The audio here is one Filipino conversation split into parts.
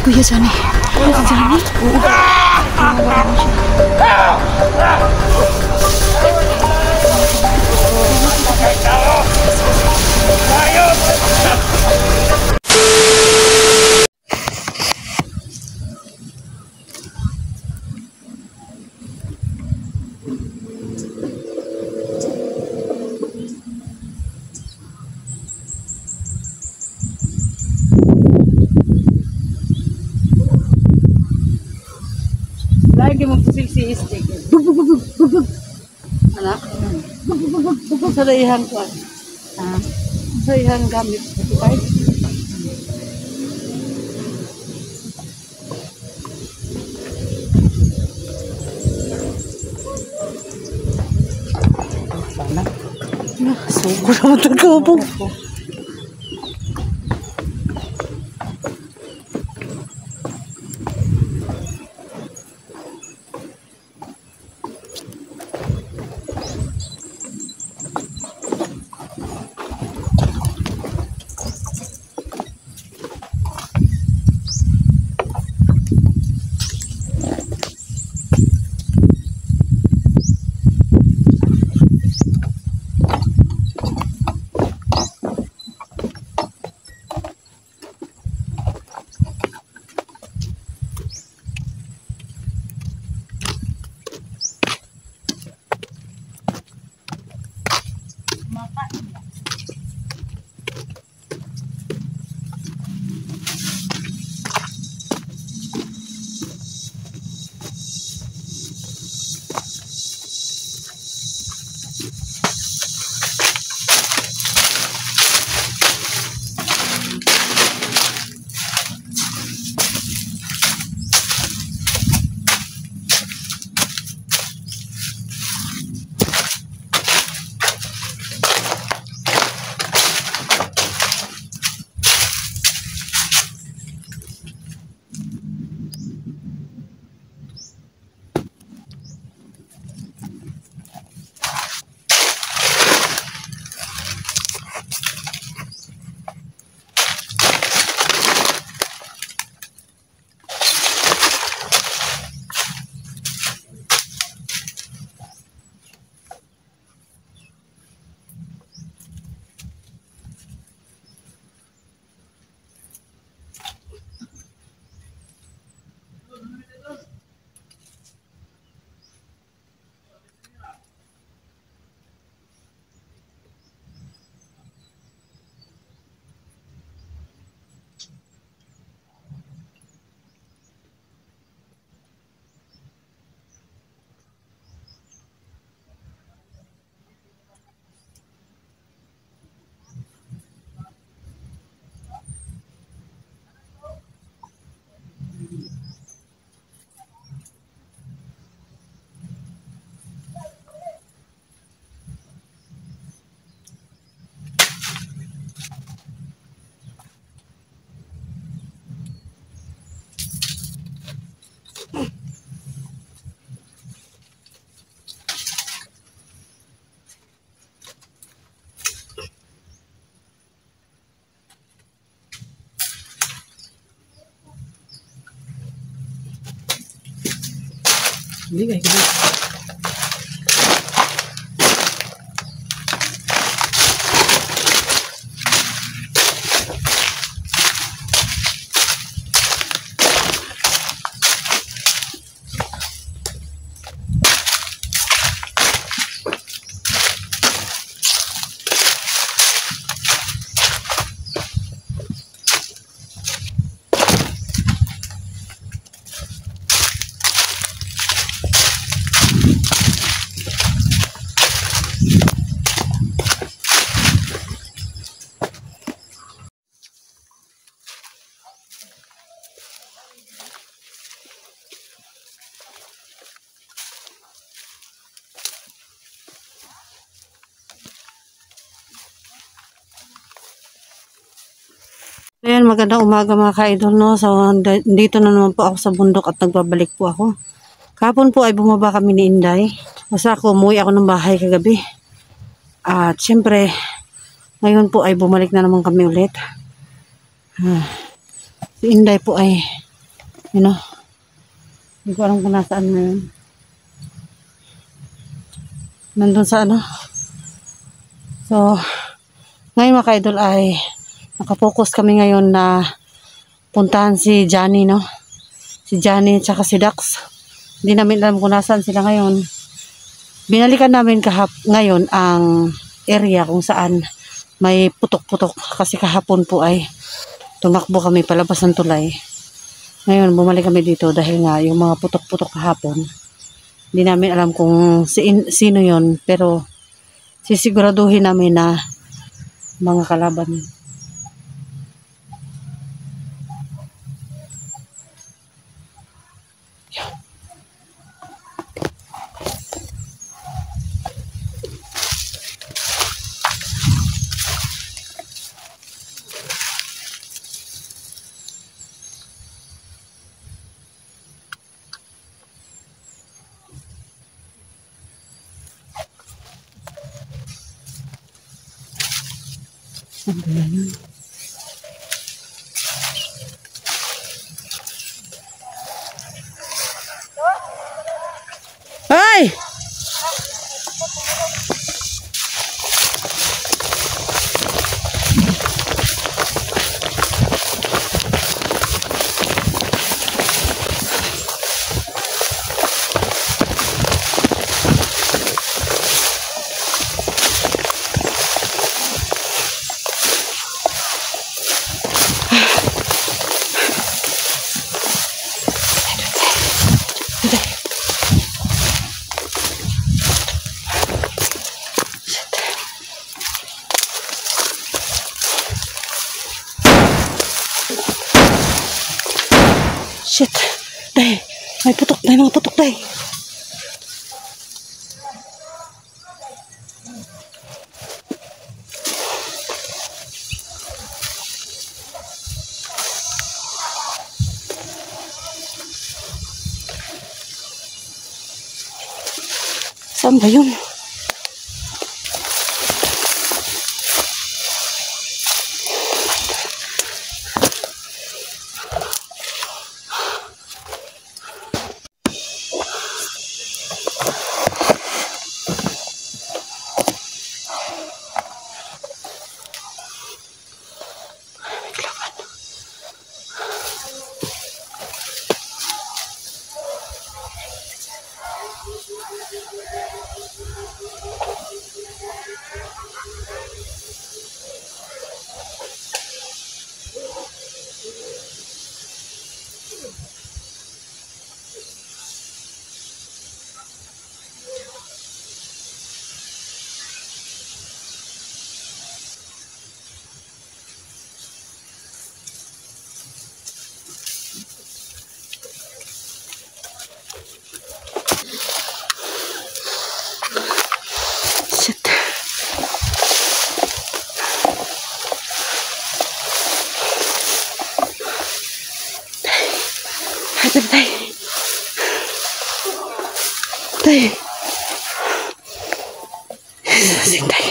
Kuya Johnny. Kuya Johnny? Lagi mo pusil si stick. Anak. Sa daihan ko. Sa daihan gamit. Okay? Sana. Sugo naman tagabog. Hindi kayo gano'n. Ayan, magandang umaga mga ka-idol, no? So, dito na naman po ako sa bundok at nagbabalik po ako. Kahapon po ay bumaba kami ni Inday. Basta ako, umuwi ako ng bahay kagabi. At syempre, ngayon po ay bumalik na naman kami ulit. Si Inday po ay You know, hindi ko alam kung nasaan na yun. Nandun sa ano. So, ngayon mga ka-idol ay nakapokus kami ngayon na puntahan si Johnny, no? Si Johnny at saka si Dax. Hindi namin alam kung nasaan sila ngayon. Binalikan namin ngayon ang area kung saan may putok-putok. Kasi kahapon po ay tumakbo kami palabas ng tulay. Ngayon bumalik kami dito dahil nga yung mga putok-putok kahapon. Hindi namin alam kung sino yon, pero sisiguraduhin namin na mga kalaban yun. Ano ba yun? Ay! Shit. Day. May putok. May mga putok, day. Saan ba yun? Shit. Tay. Tay. Tay. Tay.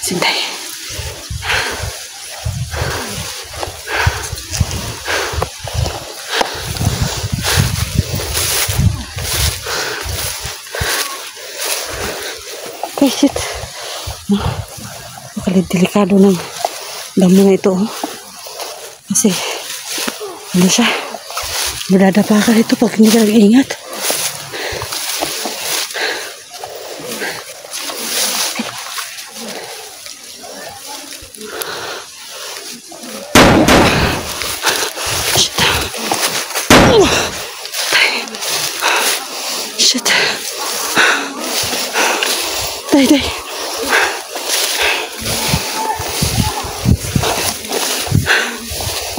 Sintay. Okay, shit. Delikado ng damo na ito. Kasi, ano siya? Madadapa ka rito pag hindi ka nag-iingat. Shit. Day.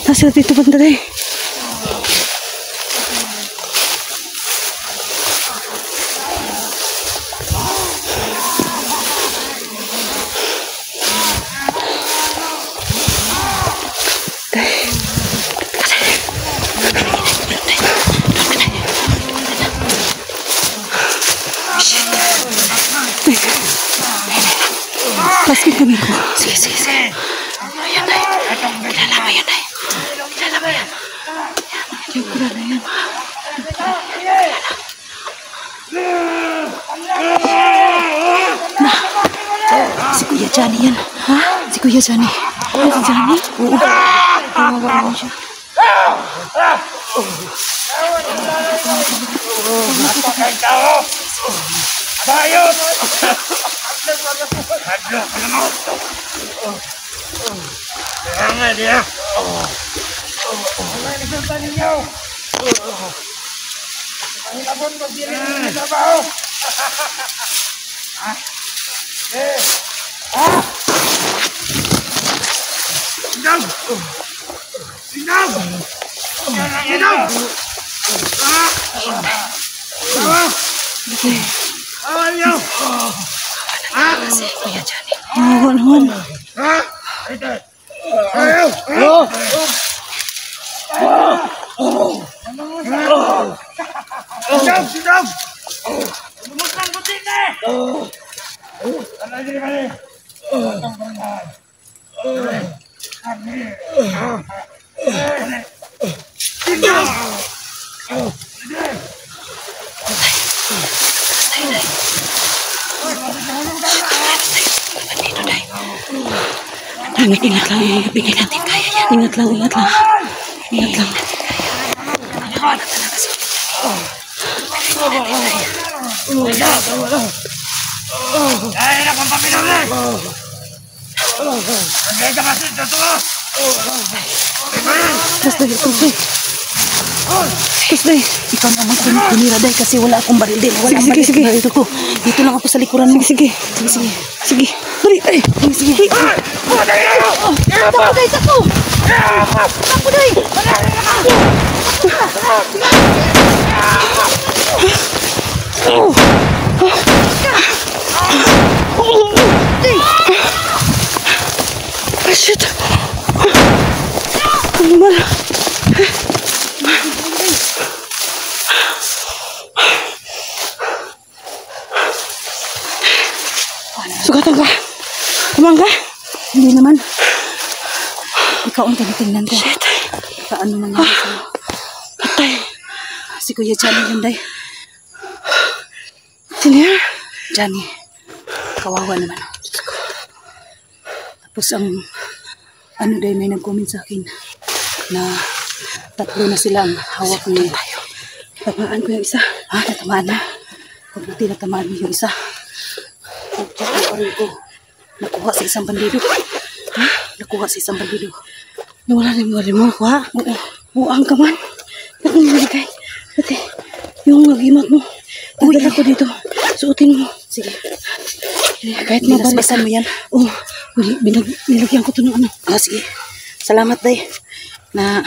Nasa dito banda day. Plaskin kami ko. Sige. Ayan ay. Kilala mo yan ay. Kilala mo yan. Yung kilala yan. Na. Si Kuya Johnny yan. Ha? Si Kuya Johnny. Ano si Johnny? Oo. Tawaga naman siya. Bayot! Kaya dia. Kuya Johnny. Nawan. Sidam! Lumusang putik na! Ano din kali? Sidam! Ingat lang. Bigyan natin kaya yan. Ingat lang. Ay, nak pampapinang na! Nagay ka kasi dito ko! Tapos day. Ikaw naman tumira day kasi wala akong baril din. Wala akong baril. Sige. Dito ko. Dito lang ako sa likuran mo. Sige. Hurry. Ay. Sige. Takbo day, takbo! Takbo day! Ah, shit. Ano ba? Sugatan ka? Kumang ka? Hindi naman. Ikaw ang tinitingnan ko. Shit. Sa ano nangyari sa'yo? Patay. Si Kuya Johnny yun day. Sino yan? Johnny. Kawawa naman. Tapos ang ano day may nag-comment sa akin na 3 na sila ang hawak ni. Tamaan ko yung isa. Ha? Natamaan na. Huwag natin natamaan mo yung isa. Pagtsaka pa rin ko. Nakuha sa isang bandido. Ha? Nakuha sa isang bandido. Nawala na yung wali mo. Ha? Oo. Buang ka man. Bakit nilagay? Pati, yung agimat mo. Dala ko dito. Suotin mo. Sige. Kahit mabalik. Binasbasan mo yan. Oo. Nilagyan ko ito ng ano. Ah, sige. Salamat day. Na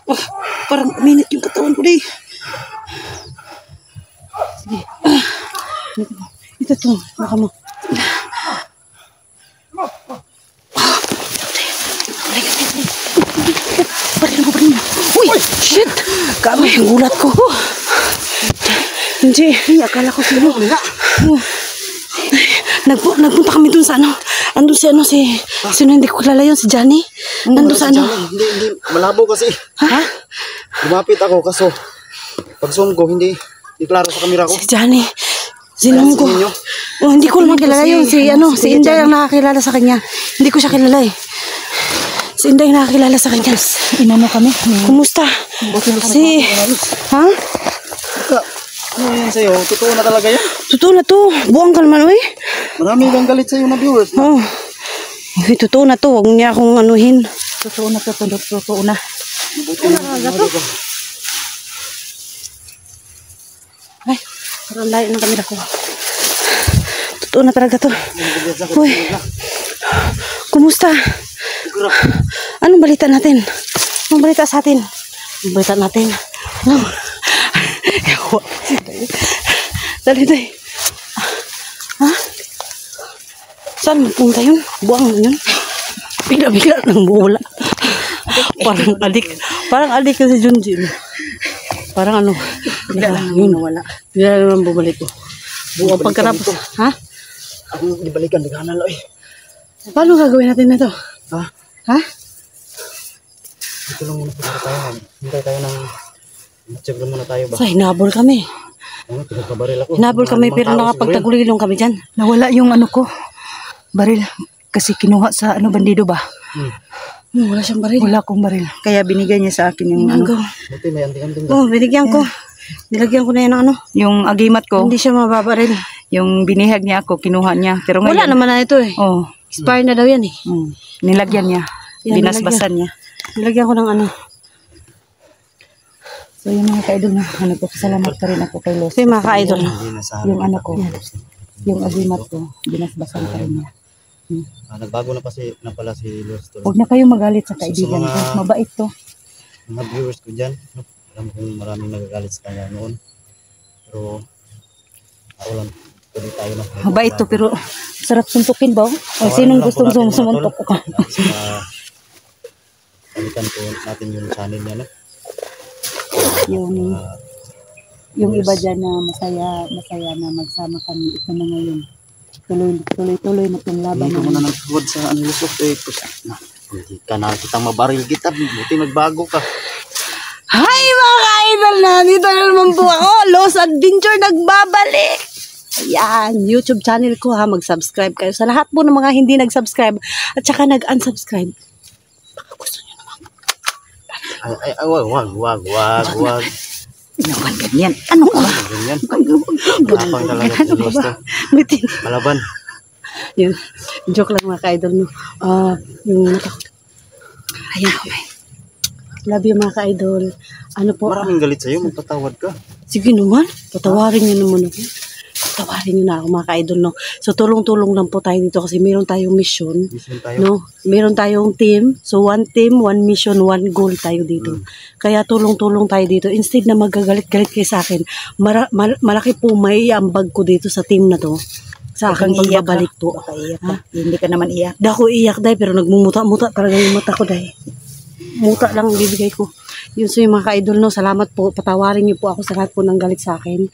Oh, parang uminit yung katawan ko day. Sige. Ito to. Baka mo. Parin mo. Uy! Shit! Kami, gulat ko. Hindi. akala ko sino. Nagpunta kami dun sa ano. Andun si ano si... Sino hindi ko kilala yun? Si Johnny? Nandun sa ano. Hindi. Malabo kasi. Ha? Lumapit ako kaso pag zoom ko, hindi klaro sa kamera ko. Si Johnny. Sinong ko. Ninyo? Oh, hindi ko naman kilala yun. Si ano, si Inday ang nakakilala sa kanya. Hindi ko siya kilala eh. Si Inday ang nakakilala sa kanya. Inano kami. Kumusta? Si... Ha? Ano yan sa'yo? Totoo na talaga yan? Totoo na to. Buwang ka naman, uy. Marami kang galit sa'yo na viewers. Oh. Uy, totoo na to. Huwag niya akong anuhin. Totoo na to, totoo na. Ay, parang layo ng kamera ko. Totoo na talaga to. Uy, kumusta? Anong balita natin? Anong balita sa atin? Anong balita natin? Ano? Dali, dali. Ha? Saan mapunta yun? Buwang yun? Bigla-bigla nang buwala. Parang adik. Parang adik kasi Junji. Parang ano. Bigla lang yun nawala. Bigla naman bumalik ko. Buwang pagkarapos. Ha? Ako ibalikan, bigana lo eh. Paano gagawin natin na to? Ha? Ha? Ito lang muna tayo. Hintay tayo ng... Matsyag lang muna tayo ba? Sa hinabol kami. Ano, pinagkabaril ako. Hinabol kami pero Mga tao nakapagtagulilong kami dyan. Nawala yung ano ko. Baril. Kasi kinuha sa ano bandido ba? Wala siyang baril. Wala akong baril. Kaya binigay niya sa akin yung ano. Buti may anting-anting ka. Oh, binigyan ko. Nilagyan ko na yan ng ano. Yung agimat ko. Hindi siya mababaril. Yung binihag niya ako, kinuha niya. Pero Wala ngayon, naman na ito eh. oh, Expire na daw yan eh. nilagyan niya. Yan, Binasbasan niya. Nilagyan ko ng ano. So yung mga ka-idol na, nagpapasalamat pa rin ako kay Los. Kasi mga ka-idol. Hindi na sa Yung ano ko, yung agimat ko, binasbasan pa rin niya. nagbago na pala si Los. Huwag na kayo magalit sa kaibigan mga- ko. Mabait to. Mga viewers ko dyan, no? Alam kong maraming nagagalit sa kanya noon. Pero ako lang, tuloy tayo na. Mabait to pero sarap suntukin ba? O sinong gustong sumuntok ko? Balikan ko natin yung channel niya, no? Yung iba dyan na masaya na magsama kami. Ito na ngayon. Tuloy na itong laban. Hindi ko na nagtawad sa ano Lusok eh. Hindi ka na kitang mabaril kita. Buti nagbago ka. Hi mga ka-idol na! Dito na naman po ako. Los Adventure nagbabalik! Ayan, YouTube channel ko ha. Mag-subscribe kayo. Sa lahat po ng mga hindi nag-subscribe at saka nag-unsubscribe. Baka gusto nyo naman. Ay, wag. Ano ba ganyan? Ano ba? Ganyan. Tapang talaga si Lusto. Bitin. Palaban. Yun. Joke lang mga ka-idol no. Yung natakot. Ayan, okay. Love you mga ka-idol. Ano po? Maraming galit sa'yo. Magpatawad ka. Sige naman. Patawarin nyo naman ako. Patawarin nyo na ako mga ka-idol no. So tulong-tulong lang po tayo dito kasi meron tayong mission. Mission tayo. No, meron tayong team. So one team, one mission, one goal tayo dito. Kaya tulong-tulong tayo dito. Instead na magagalit-galit kayo sa akin, malaki po may ambag ko dito sa team na to. Sa akin pagbabalik po. Baka iyak ka. Hindi ka naman iyak. Di ako iyak dahil pero nagmumuta-muta talaga yung mata ko dahil. Muta lang ang bibigay ko. Yun so yung mga ka-idol no, salamat po. Patawarin niyo po ako sa lahat po ng galit sa akin.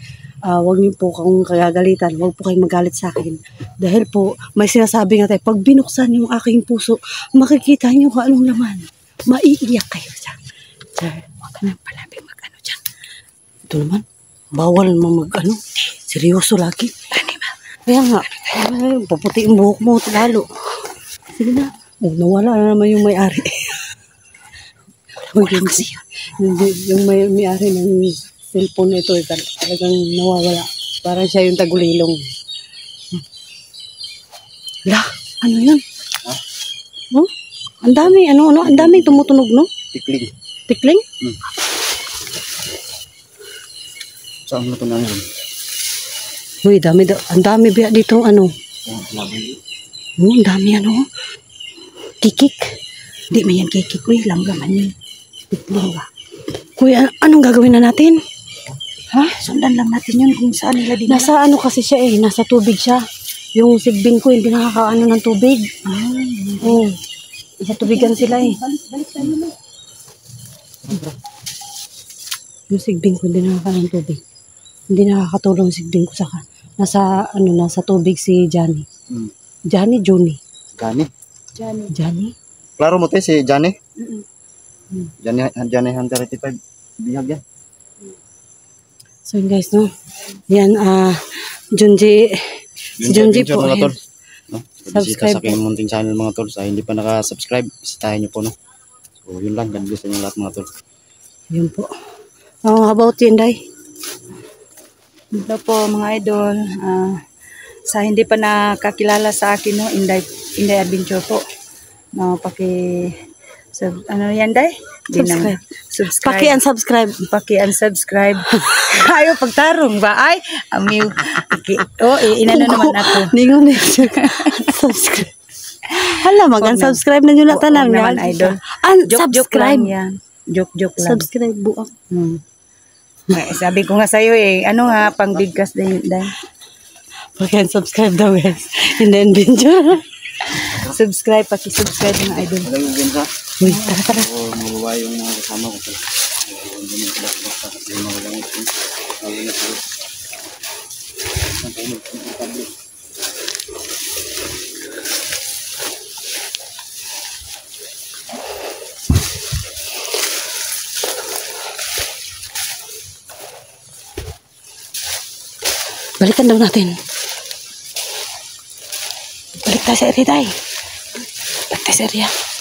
Huwag niyo po kung kagagalitan. Huwag po kayong magalit sa akin. Dahil po, may sinasabi nga tayo, pag binuksan yung aking puso, makikita niyo kung anong laman. Maiiyak kayo dyan. Sir, huwag ka nang palabing mag-ano dyan. Ito naman, bawal mo mag-ano. Seryoso lagi. Ano ba? Kaya nga, paputi yung buhok mo lalo. Sige na. Nawala na naman yung may-ari. Wala kasi yun. Yung may-ari ng cellphone na ito, talagang nawawala. Parang siya yung tagulilong. La, ano yun? Ha? Oh, ang dami, ang daming tumutunog, no? Tikling. Tikling? Saan mo ito na yun? Uy, ang dami biya dito, ano? Ang dami, kikik. Hindi man yan kikik. Uy, langgaman yun. Tikling ba? Uy, anong gagawin na natin? Ha? Sundan lang natin yun kung saan nila din. Nasa ano kasi siya nasa tubig siya. Yung sigbin ko, hindi nakakaano ng tubig. Sa tubigan sila Balik tayo na. Yung sigbin ko, hindi nakakaano ng tubig. Hindi nakakatulong yung sigbin ko saka. Nasa tubig si Johnny. Johnny? Johnny? Klaro mo tayo si Johnny? Johnny Hunter 85. Bihag yan. So yun guys, no? Yan, Junji po. Mga tol. Ayan. No? Subscribe Bisita sa aking munting channel mga tol. Sa hindi pa naka-subscribe, bisitahin nyo po. No? So yun lang. God bless sa inyo lahat mga tol. Yun po. How about you, Inday? Hello po mga idol. Sa hindi pa nakakilala sa akin, no, Inday Adventure po. No, ano yan, Day? Subscribe. Subscribe. Paki-unsubscribe. Paki-unsubscribe. Ayaw pagtarong ba? Ay, amiw. Inano naman ako. Ningon subscribe. Hala, mag-unsubscribe na nyo na tanan. Naman, idol. Joke Unsubscribe. lang yan. Joke lang. Subscribe buak. Sabi ko nga sa'yo ano nga, pang bigkas din. Paki-unsubscribe daw guys. And then video. Subscribe, paki-subscribe mga idol. Uy, tara. Mababae yung mga kasama ko. Balikan daw natin. Balik tayo sa area tayo. Balik tayo sa area.